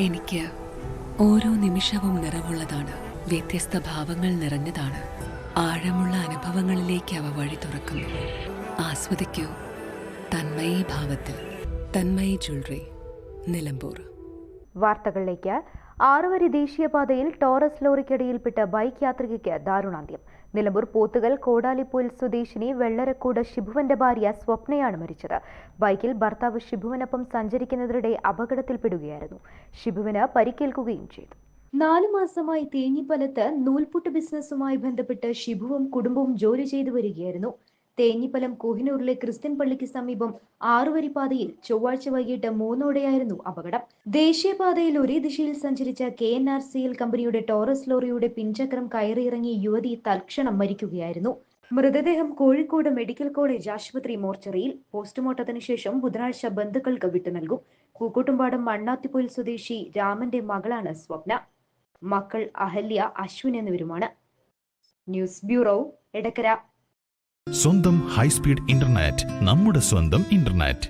എനിക്ക് ഓരോ നിമിഷവും നിറവുള്ളതാണ്. വ്യത്യസ്ത ഭാവങ്ങൾ നിറഞ്ഞതാണ്. ആഴമുള്ള അനുഭവങ്ങളിലേക്ക് അവ വഴി തുറക്കുന്നു. ആസ്വദിക്കൂ തന്മയി ഭാവത്തിൽ. തന്മയി ജ്വല്ലറി, നിലമ്പൂർ. വാർത്തകളിലേക്ക്. ആറുവരി ദേശീയപാതയിൽ ടോറസ് ലോറിക്കടിയിൽപ്പെട്ട ബൈക്ക് യാത്രികയ്ക്ക് ദാരുണാന്ത്യം. നിലമ്പൂർ പോത്തുകൽ കോടാലിപ്പോയിൽ സ്വദേശിനി വെള്ളരക്കൂട് ഷിബുവിന്റെ ഭാര്യ സ്വപ്നയാണ് മരിച്ചത്. ബൈക്കിൽ ഭർത്താവ് ഷിബുവിനൊപ്പം സഞ്ചരിക്കുന്നതിനിടെ അപകടത്തിൽപ്പെടുകയായിരുന്നു. ഷിബുവിന് പരിക്കേൽക്കുകയും ചെയ്തു. 4 മാസമായി തേഞ്ഞിപ്പലത്ത് നൂൽപുട്ട് ബിസിനസ്സുമായി ബന്ധപ്പെട്ട് ഷിബുവും കുടുംബവും ജോലി ചെയ്തു വരികയായിരുന്നു. തേഞ്ഞിപ്പലം കോഹിനൂറിലെ ക്രിസ്ത്യൻ പള്ളിക്ക് സമീപം ആറുവരിപ്പാതയിൽ ചൊവ്വാഴ്ച വൈകിട്ട് 3:00ഓടെയായിരുന്നു അപകടം. ദേശീയപാതയിൽ ഒരേ ദിശയിൽ സഞ്ചരിച്ച KNRCL കമ്പനിയുടെ ടോറസ് ലോറിയുടെ പിൻചക്രം കയറിയിറങ്ങിയ യുവതി തൽക്ഷണം മരിക്കുകയായിരുന്നു. മൃതദേഹം കോഴിക്കോട് മെഡിക്കൽ കോളേജ് ആശുപത്രി മോർച്ചറിയിൽ. പോസ്റ്റ്മോർട്ടത്തിന് ശേഷം ബുധനാഴ്ച ബന്ധുക്കൾക്ക് വിട്ടുനൽകും. പൂക്കോട്ടുംപാടം മണ്ണാത്തിപ്പൊയിൽ സ്വദേശി രാമന്റെ മകളാണ് സ്വപ്ന. മക്കൾ അഹല്യ, അശ്വിൻ എന്നിവരുമാണ്. News bureau, Edakkara. സ്വന്തം ഹൈസ്പീഡ് ഇന്റർനെറ്റ്, നമ്മുടെ സ്വന്തം ഇന്റർനെറ്റ്.